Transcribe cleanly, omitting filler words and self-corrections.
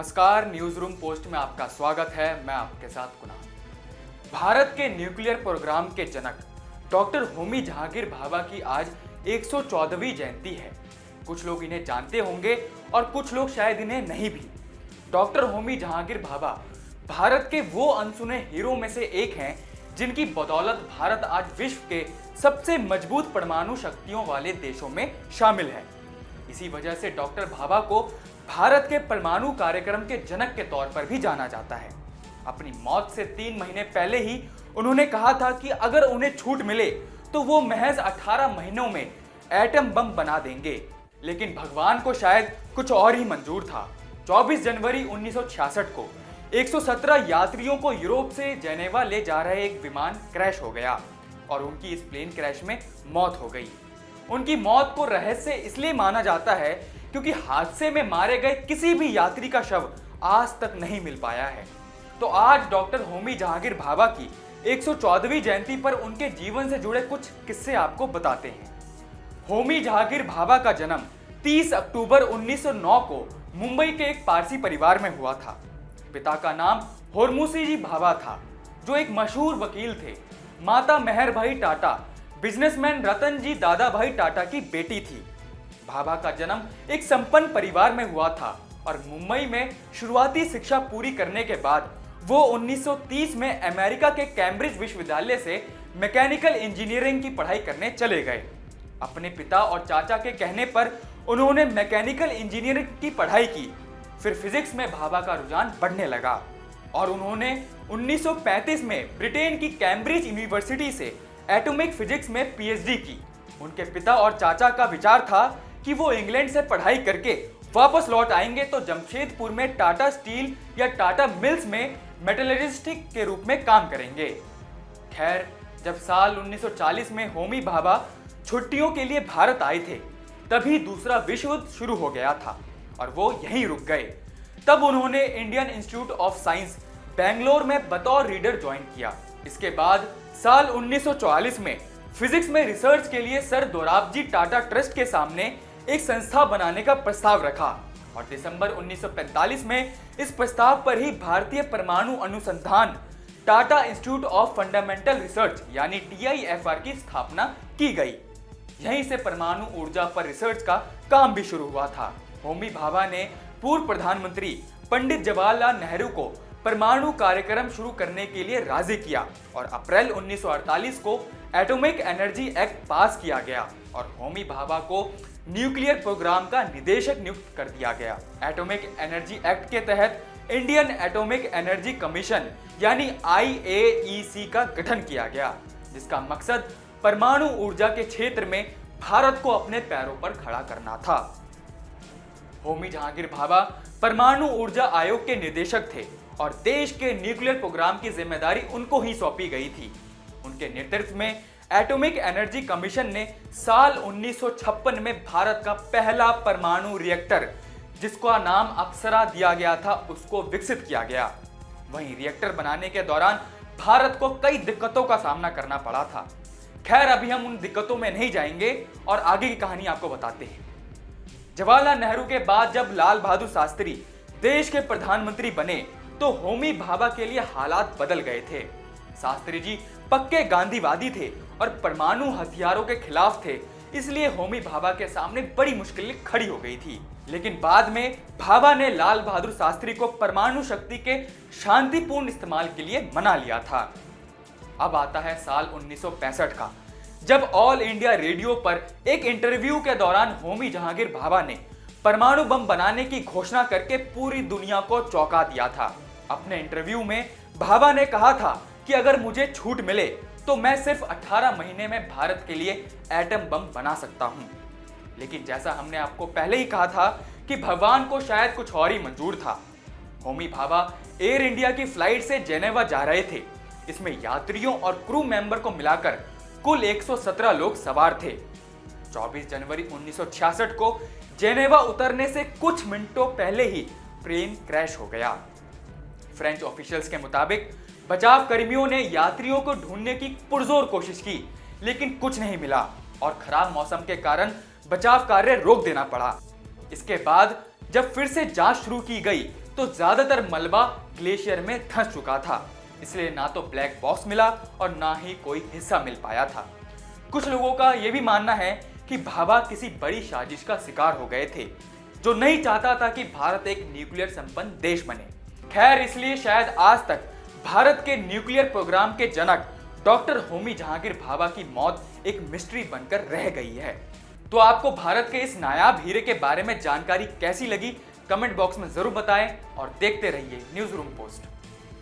नमस्कार, news room post में आपका स्वागत है। मैं आपके साथ कुणाल। भारत के न्यूक्लियर प्रोग्राम के जनक डॉक्टर होमी जहांगीर भाभा की आज 114वीं जयंती है। कुछ लोग इन्हें जानते होंगे और कुछ लोग शायद इन्हें नहीं भी। डॉक्टर होमी जहांगीर भाभा भारत के वो अनसुने हीरो में से एक हैं जिनकी बदौलत भारत आज विश्व के सबसे मजबूत परमाणु शक्तियों वाले देशों में शामिल है। इसी वजह से डॉक्टर भाभा को भारत के परमाणु कार्यक्रम के जनक के तौर पर भी जाना जाता है। अपनी मौत से 3 महीने पहले ही उन्होंने कहा था कि अगर उन्हें छूट मिले तो वो महज 18 महीनों में एटम बम बना देंगे। लेकिन भगवान को शायद कुछ और ही मंजूर था। 24 जनवरी 1966 को 117 यात्रियों को यूरोप से जेनेवा ले जा रहे एक विमान क्रैश हो गया और उनकी इस प्लेन क्रैश में मौत हो गई। उनकी मौत को रहस्य इसलिए माना जाता है क्योंकि हादसे में मारे गए किसी भी यात्री का शव आज तक नहीं मिल पाया है। तो आज डॉक्टर होमी जहांगीर भाभा की 114वीं जयंती पर उनके जीवन से जुड़े कुछ किस्से आपको बताते हैं। होमी जहांगीर भाभा का जन्म 30 अक्टूबर 1909 को मुंबई के एक पारसी परिवार में हुआ था। पिता का नाम होरमुसी जी भाभा था, जो एक मशहूर वकील थे। माता मेहर भाई टाटा बिजनेसमैन रतन जी दादा भाई टाटा की बेटी थी। भाभा का जन्म एक संपन्न परिवार में हुआ था और मुंबई में शुरुआती शिक्षा पूरी करने के बाद वो 1930 में अमेरिका के कैम्ब्रिज विश्वविद्यालय से मैकेनिकल इंजीनियरिंग की पढ़ाई करने चले गए। अपने पिता और चाचा के कहने पर उन्होंने मैकेनिकल इंजीनियरिंग की पढ़ाई की। फिर फिजिक्स में भाभा का रुझान बढ़ने लगा और उन्होंने 1935 में ब्रिटेन की कैम्ब्रिज यूनिवर्सिटी से एटॉमिक फिजिक्स में पीएचडी की। उनके पिता और चाचा का विचार था कि वो इंग्लैंड से पढ़ाई करके वापस लौट आएंगे तो जमशेदपुर में टाटा स्टील या टाटा मिल्स में मेटलर्जिस्ट के रूप में काम करेंगे। खैर, जब साल 1940 में होमी भाभा छुट्टियों के लिए भारत आए थे, तभी दूसरा विश्व युद्ध शुरू हो गया था और वो यहीं रुक गए। तब उन्होंने Indian institute of science Bangalore में बतौर रीडर ज्वाइन किया। इसके बाद साल 1944 में फिजिक्स में रिसर्च के लिए सर दोराबजी टाटा ट्रस्ट के सामने एक संस्था बनाने का प्रस्ताव रखा और दिसंबर 1945 में इस प्रस्ताव पर ही भारतीय परमाणु अनुसंधान Tata institute of fundamental research यानी TIFR की स्थापना की गई। यहीं से परमाणु ऊर्जा पर रिसर्च का काम भी शुरू हुआ था। होमी भाभा ने पूर्व प्रधानमंत्री पंडित जवाहरलाल नेहरू को परमाणु कार्यक्रम शुरू करने के लिए राजी किया और अप्रैल 1948 को एटॉमिक एनर्जी एक्ट पास किया गया और होमी भाभा को न्यूक्लियर प्रोग्राम का निदेशक नियुक्त कर दिया गया। एटॉमिक एनर्जी एक्ट के तहत इंडियन एटॉमिक एनर्जी कमीशन यानी IAEC का गठन किया गया, जिसका मकसद परमाणु ऊर्जा के क्षेत्र में भारत को अपने पैरों पर खड़ा करना था। होमी जहांगीर भाभा परमाणु ऊर्जा आयोग के निदेशक थे और देश के न्यूक्लियर प्रोग्राम की जिम्मेदारी उनको ही सौंपी गई थी। उनके नेतृत्व में एटॉमिक एनर्जी कमीशन ने साल 1956 में भारत का पहला परमाणु रिएक्टर, जिसका नाम अप्सरा दिया गया था, उसको विकसित किया गया। वहीं रिएक्टर बनाने के दौरान भारत को कई दिक्कतों का सामना करना पड़ा था। खैर, अभी हम उन दिक्कतों में नहीं जाएंगे और आगे की कहानी आपको बताते हैं। जवाहरलाल नेहरू के बाद जब लाल बहादुर शास्त्री देश के प्रधानमंत्री बने तो होमी भाभा के लिए हालात बदल गए थे। शास्त्री जी पक्के गांधीवादी थे और परमाणु हथियारों के खिलाफ थे, इसलिए होमी भाभा के सामने बड़ी मुश्किलें खड़ी हो गई थी। लेकिन बाद में भाभा ने लाल बहादुर शास्त्री को परमाणु शक्ति के शांतिपूर्ण इस्तेमाल के लिए मना लिया था। अब आता है साल 1965 का, जब ऑल इंडिया रेडियो पर एक इंटरव्यू के दौरान होमी जहांगीर भाभा ने परमाणु बम बनाने की घोषणा करके पूरी दुनिया को चौंका दिया था। अपने इंटरव्यू में भाभा ने कहा था कि अगर मुझे छूट मिले तो मैं सिर्फ 18 महीने में भारत के लिए एटम बम बना सकता हूं। लेकिन जैसा हमने आपको पहले ही कहा था कि भगवान को शायद कुछ और ही मंजूर था। होमी भाभा एयर इंडिया की फ्लाइट से जेनेवा जा रहे थे। इसमें यात्रियों और क्रू मेंबर को मिलाकर कुल 117 लोग सवार थे। 24 जनवरी 1966 को जेनेवा उतरने से कुछ मिनटों पहले ही प्लेन क्रैश हो गया। फ्रेंच ऑफिशियल्स के मुताबिक बचाव कर्मियों ने यात्रियों को ढूंढने की पुरजोर कोशिश की, लेकिन कुछ नहीं मिला और खराब मौसम के कारण बचाव कार्य रोक देना पड़ा। इसके बाद जब फिर से जांच शुरू की गई तो तो ज्यादातर मलबा ग्लेशियर में धंस चुका था, इसलिए ना तो ब्लैक बॉक्स मिला और ना ही कोई हिस्सा मिल पाया था। कुछ लोगों का यह भी मानना है कि भाभा किसी बड़ी साजिश का शिकार हो गए थे, जो नहीं चाहता था कि भारत एक न्यूक्लियर संपन्न देश बने। खैर, इसलिए शायद आज तक भारत के न्यूक्लियर प्रोग्राम के जनक डॉक्टर होमी जहांगीर भाभा की मौत एक मिस्ट्री बनकर रह गई है। तो आपको भारत के इस नायाब हीरे के बारे में जानकारी कैसी लगी, कमेंट बॉक्स में जरूर बताएं और देखते रहिए न्यूज़ रूम पोस्ट।